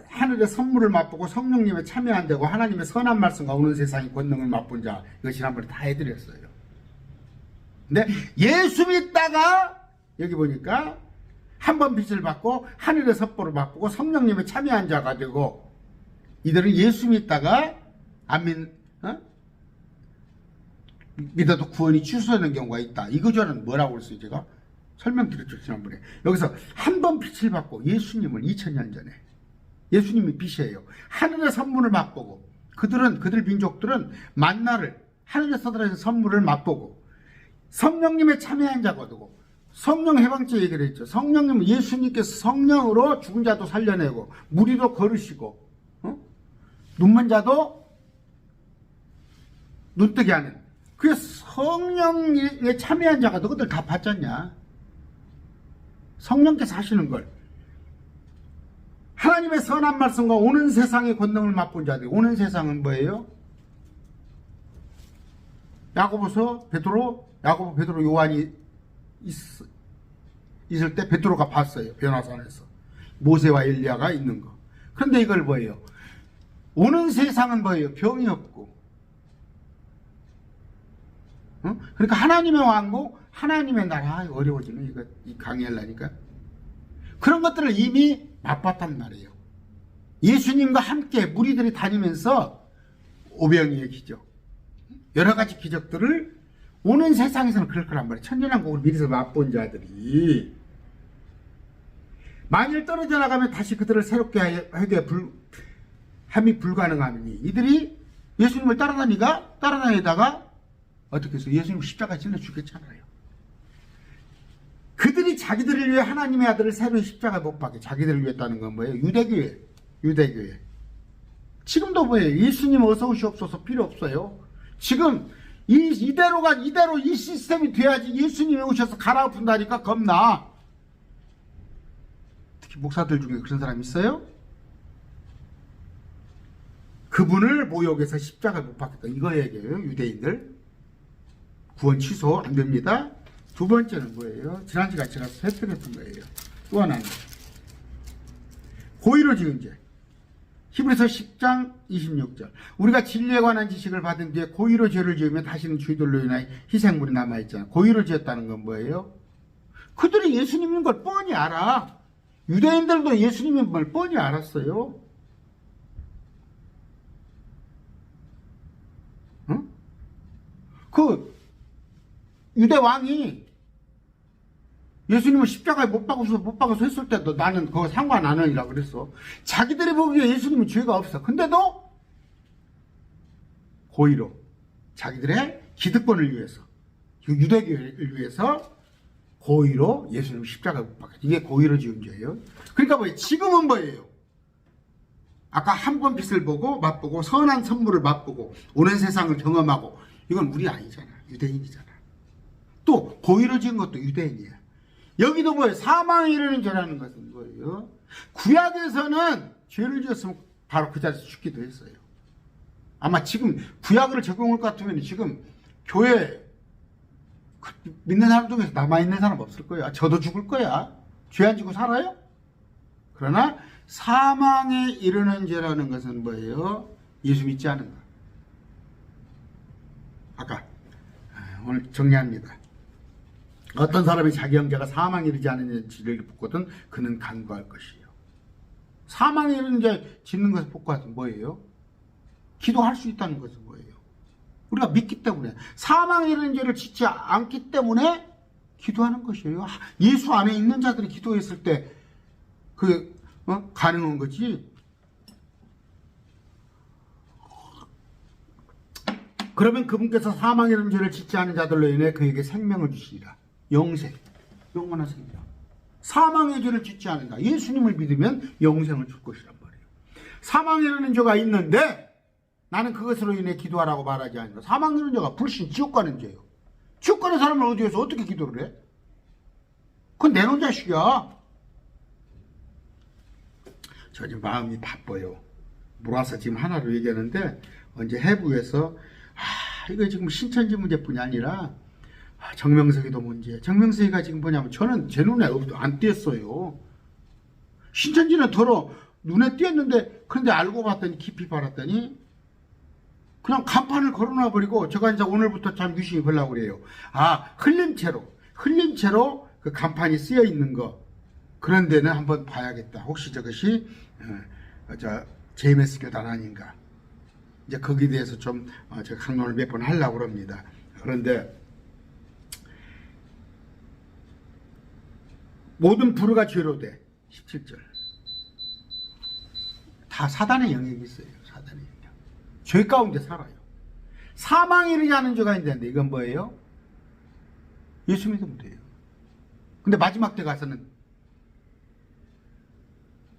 하늘의 선물을 맛보고 성령님의 참여한 되고 하나님의 선한 말씀과 오는 세상의 권능을 맛본 자. 이거 지난번에 다 해드렸어요. 근데 예수 믿다가 여기 보니까 한 번 빚을 받고 하늘의 선물을 맛보고 성령님의 참여한 자가 되고, 이들은 예수 믿다가 안 믿어도 구원이 취소되는 경우가 있다. 이 구절은 뭐라고 그랬어요? 제가 설명드렸죠 지난번에. 여기서 한 번 빛을 받고 예수님을 2000년 전에 예수님이 빛이에요. 하늘의 선물을 맛보고 그들 민족들은 만나를 하늘에서 들어온 선물을 맛보고 성령님의 참여한 자가 되고, 성령 해방죄 얘기를 했죠. 성령님은 예수님께서 성령으로 죽은 자도 살려내고 무리도 걸으시고 눈먼 자도 눈뜨게 하는, 그 성령에 참여한 자가 너희들 다 봤잖냐. 성령께서 하시는 걸. 하나님의 선한 말씀과 오는 세상의 권능을 맛본 자들. 오는 세상은 뭐예요? 야고보, 베드로, 요한이 있을 때 베드로가 봤어요. 변화산에서 모세와 엘리야가 있는 거. 그런데 이걸 뭐예요? 오는 세상은 뭐예요? 병이 없고, 그러니까 하나님의 왕국, 하나님의 나라. 어려워지네 이거, 이 강의하려니까. 그런 것들을 이미 맛봤단 말이에요. 예수님과 함께 무리들이 다니면서 오병이의 기적, 여러 가지 기적들을 오는 세상에서는 그럴 거란 말이에요. 천년왕국을 미리서 맛본 자들이 만일 떨어져 나가면 다시 그들을 새롭게 하게 함이 불가능하니 이들이 예수님을 따라다니다가 어떻게 해서 예수님 십자가에 찔러 죽였잖아요. 그들이 자기들을 위해 하나님의 아들을 새로 십자가에 못 박게. 자기들을 위했다는 건 뭐예요? 유대교회. 유대교회. 지금도 뭐예요? 예수님 어서 오시옵소서 필요 없어요. 지금 이대로 이 시스템이 돼야지 예수님이 오셔서 갈아엎은다니까 겁나. 특히 목사들 중에 그런 사람 있어요? 그분을 모욕해서 십자가에 못 박겠다. 이거 얘기해요. 유대인들. 구원 취소 안 됩니다. 두 번째는 뭐예요? 지난주같이 제가 설명했던 거예요. 또 하나는 고의로 지은 죄. 히브리서 10장 26절. 우리가 진리에 관한 지식을 받은 뒤에 고의로 죄를 지으면 다시는 주의들로 인하여 희생물이 남아있잖아요. 고의로 지었다는 건 뭐예요? 그들이 예수님인 걸 뻔히 알아. 유대인들도 예수님인 걸 뻔히 알았어요. 응? 그 유대 왕이 예수님을 십자가에 못 박아서 했을 때도 나는 그거 상관 안 하니라 그랬어. 자기들이 보기에 예수님은 죄가 없어. 근데도 고의로 자기들의 기득권을 위해서, 유대교를 위해서 고의로 예수님 십자가에 못 박았어. 이게 고의로 지은 죄예요. 그러니까 뭐예요? 지금은 뭐예요? 아까 한 번 빛을 보고 맛보고 선한 선물을 맛보고 오는 세상을 경험하고, 이건 우리 아니잖아. 유대인이잖아. 또 고의로 지은 것도 유대인이야. 여기도 뭐예요? 사망에 이르는 죄라는 것은 뭐예요? 구약에서는 죄를 지었으면 바로 그 자리에서 죽기도 했어요. 아마 지금 구약을 적용할 것 같으면 지금 교회 믿는 사람 중에서 남아있는 사람 없을 거야. 저도 죽을 거야. 죄 안 지고 살아요? 그러나 사망에 이르는 죄라는 것은 뭐예요? 예수 믿지 않은 것. 아까 오늘 정리합니다. 어떤 사람이 자기 형제가 사망에 이르지 않은 죄를 붓거든 그는 간구할 것이에요. 사망에 이르는 죄 짓는 것을 복구하는 뭐예요? 기도할 수 있다는 것은 뭐예요? 우리가 믿기 때문에, 사망에 이르는 죄를 짓지 않기 때문에 기도하는 것이에요. 예수 안에 있는 자들이 기도했을 때 가능한 거지. 그러면 그분께서 사망에 이르는 죄를 짓지 않은 자들로 인해 그에게 생명을 주시리라. 영생, 영원한 생명. 사망의 죄를 짓지 않는다. 예수님을 믿으면 영생을 줄 것이란 말이에요. 사망에 이르는 죄가 있는데 나는 그것으로 인해 기도하라고 말하지 않는다. 사망에 이르는 죄가 불신, 지옥 가는 죄예요. 지옥 가는 사람을 어디에서 어떻게 기도를 해? 그건 내놓은 자식이야. 저 지금 마음이 바빠요. 몰아서 지금 하나로 얘기하는데, 언제 해부에서 이거 지금 신천지 문제뿐이 아니라 정명석이도 문제. 정명석이가 지금 뭐냐면 저는 제 눈에 안 띄었어요. 신천지는 더러 눈에 띄었는데, 그런데 알고 봤더니, 깊이 바랐더니 그냥 간판을 걸어놔 버리고, 제가 이제 오늘부터 참 유심히 보려고 그래요. 흘림체로 그 간판이 쓰여 있는 거, 그런 데는 한번 봐야겠다. 혹시 저것이 JMS 교단 아닌가. 이제 거기에 대해서 좀 제가 강론을 몇 번 하려고 합니다. 그런데 모든 불의가 죄로 돼. 17절. 다 사단의 영역이 있어요. 사단의 영역. 죄 가운데 살아요. 사망에 이르지 않은 죄가 있는데 이건 뭐예요? 예수 믿으면 돼요. 근데 마지막 때 가서는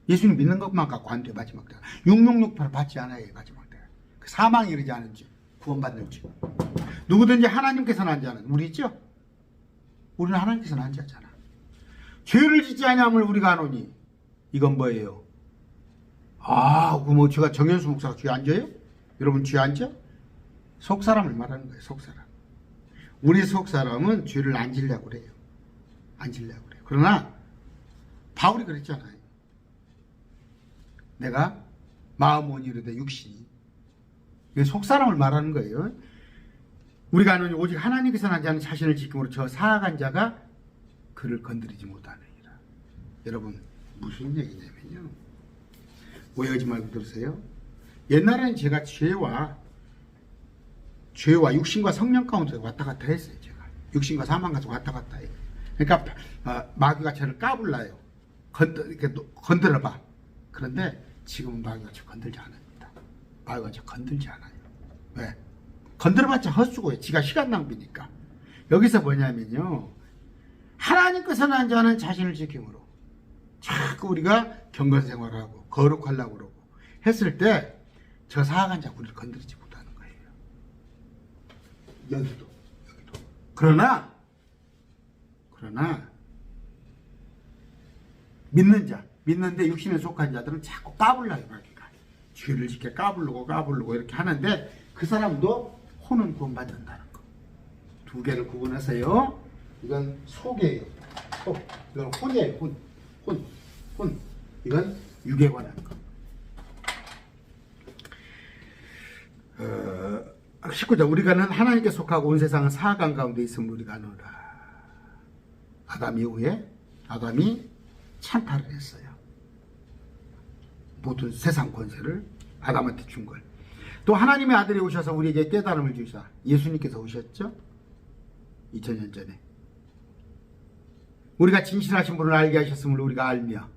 예수님 믿는 것만 갖고 안 돼. 마지막 때 6668을 받지 않아요. 마지막 때. 그 사망에 이르지 않은 죄, 구원받는 죄. 누구든지 하나님께서는 안 자는, 우리 있죠? 우리는 하나님께서는 안 자잖아. 죄를 짓지 아니함을 우리가 아노니, 이건 뭐예요? 제가 정현수 목사가 죄 안 져요? 여러분 죄 안 져? 속사람을 말하는 거예요. 속사람. 우리 속사람은 죄를 안 지려고 그래요. 안 지려고 그래요. 그러나 바울이 그랬잖아요. 내가 마음은 이르되 육신이. 이게 속사람을 말하는 거예요. 우리가 아노니 오직 하나님께서 난 자는 자신을 지킴으로 저 사악한 자가 그를 건드리지 못하느니라. 여러분 무슨 얘기냐면요, 오해하지 말고 들으세요. 옛날에는 제가 죄와 육신과 성령 가운데 왔다 갔다 했어요. 제가 육신과 사망 가서 왔다 갔다 해요. 그러니까 마귀가 저를 까불라요. 이렇게 건드려봐. 그런데 지금은 마귀가 저 건들지 않습니다. 마귀가 저 건들지 않아요. 왜? 건드려봤자 헛수고예요. 지가 시간 낭비니까. 여기서 뭐냐면요, 하나님께서 난 자는 자신을 지킴으로 자꾸 우리가 경건생활하고 거룩하려고 그러고 했을 때 저 사악한 자 우리를 건드리지 못하는 거예요. 여기도. 그러나 믿는데 육신에 속한 자들은 자꾸 까불려고 하니까 죄를 지켜 까불고 이렇게 하는데 그 사람도 혼은 구원받는다는 거. 두 개를 구분하세요. 이건 속이에요. 이건 혼이에요. 혼. 이건 육에 관한 거. 19절 우리가는 하나님께 속하고 온 세상은 사악한 가운데 있음을 우리가 아노라. 아담 이후에 아담이 찬탈을 했어요. 모든 세상 권세를 아담한테 준 걸. 또 하나님의 아들이 오셔서 우리에게 깨달음을 주시사 예수님께서 오셨죠. 2000년 전에 우리가 진실하신 분을 알게 하셨음을 우리가 알며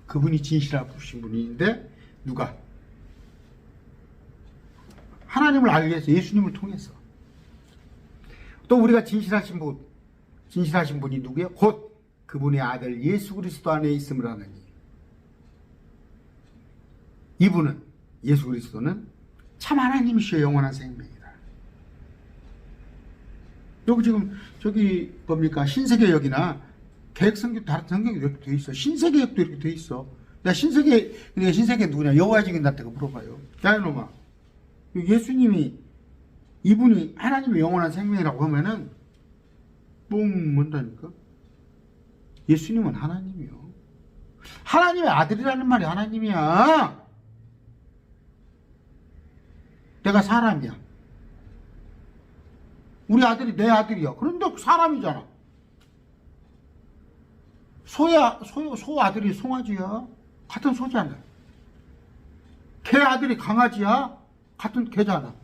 그분이 진실하신 분인데 누가? 하나님을 알게 해서 예수님을 통해서. 또 우리가 진실하신 분이 누구예요? 곧 그분의 아들 예수 그리스도 안에 있음을 하느니 이분은 예수 그리스도는 참 하나님이시여 영원한 생명이다. 여기 지금 저기 뭡니까 신세계역이나 개혁성경 다른 성경이 이렇게 돼 있어. 신세계역도 이렇게 돼 있어. 나 신세계 누구냐? 여호와 증인한테 물어봐요. 야 이놈아, 예수님이 이분이 하나님의 영원한 생명이라고 하면은 뽕 뭔다니까? 예수님은 하나님이요. 하나님의 아들이라는 말이 하나님이야. 내가 사람이야. 우리 아들이 내 아들이야. 그런데 사람이잖아. 소 아들이 송아지야. 같은 소잖아. 개 아들이 강아지야. 같은 개잖아.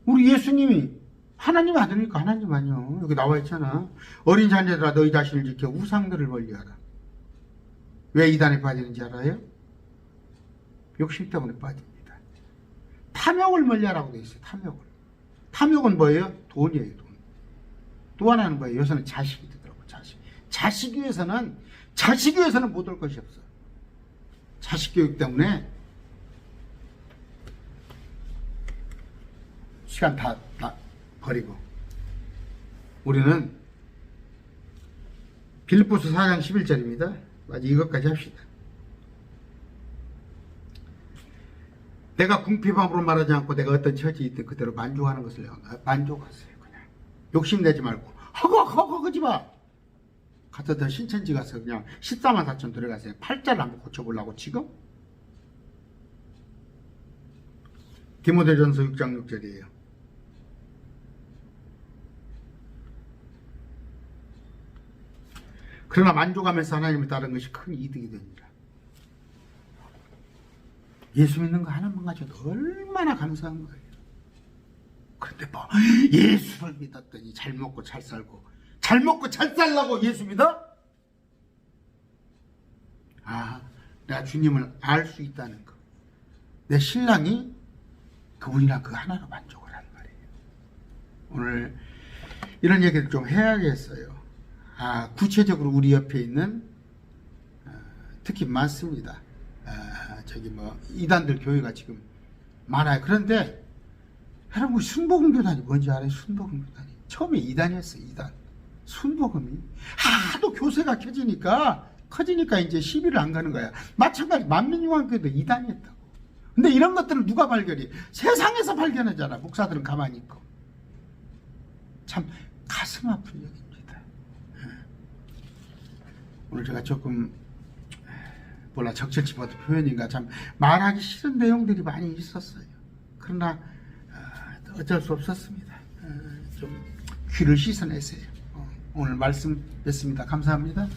우리 예수님이 하나님 아들이니까 하나님 아니요. 여기 나와 있잖아. 어린 자녀들아 너희 자신을 지켜 우상들을 멀리하라. 왜 이단에 빠지는지 알아요? 욕심 때문에 빠집니다. 탐욕을 멀리하라고 되어 있어요. 탐욕은 뭐예요? 돈이에요. 돈. 또 하나는 뭐예요? 요새는 자식이 되더라고. 자식 위해서는 못 올 것이 없어. 자식 교육 때문에 시간 다 버리고 우리는 빌립보서 4장 11절입니다. 마저 이것까지 합시다. 내가 궁핍함으로 말하지 않고 내가 어떤 처지에 있든 그대로 만족하는 것을 만족하세요. 그냥 욕심내지 말고 허거지 마. 가서 더 신천지 가서 그냥 14만 4천 들어가세요. 팔자를 한번 고쳐보려고 지금. 디모데전서 6장 6절이에요. 그러나 만족하면서 하나님을 따르는 것이 큰 이득이 됩니다. 예수 믿는 거 하나만 가져도 얼마나 감사한 거예요. 그런데 뭐 예수를 믿었더니 잘 먹고 잘 살고 잘 먹고 잘 살라고 예수 믿어? 내가 주님을 알 수 있다는 거. 내 신랑이 그분이랑 그 하나로 만족을 하는 말이에요. 오늘 이런 얘기를 좀 해야겠어요. 구체적으로 우리 옆에 있는 특히 많습니다. 이단들 교회가 지금 많아요. 그런데 여러분 순복음교단이 뭔지 알아요? 순복음교단이 처음에 이단이었어요. 이단 순복음이 하도 교세가 커지니까 이제 시비를 안 가는 거야. 마찬가지 만민중앙교회도 이단이었다고. 근데 이런 것들을 누가 발견해? 세상에서 발견하잖아. 목사들은 가만히 있고. 참 가슴 아픈 얘기입니다. 오늘 제가 조금 적절치 못한 표현인가 참 말하기 싫은 내용들이 많이 있었어요. 그러나 어쩔 수 없었습니다. 좀 귀를 씻어내세요. 오늘 말씀 뵙습니다. 감사합니다.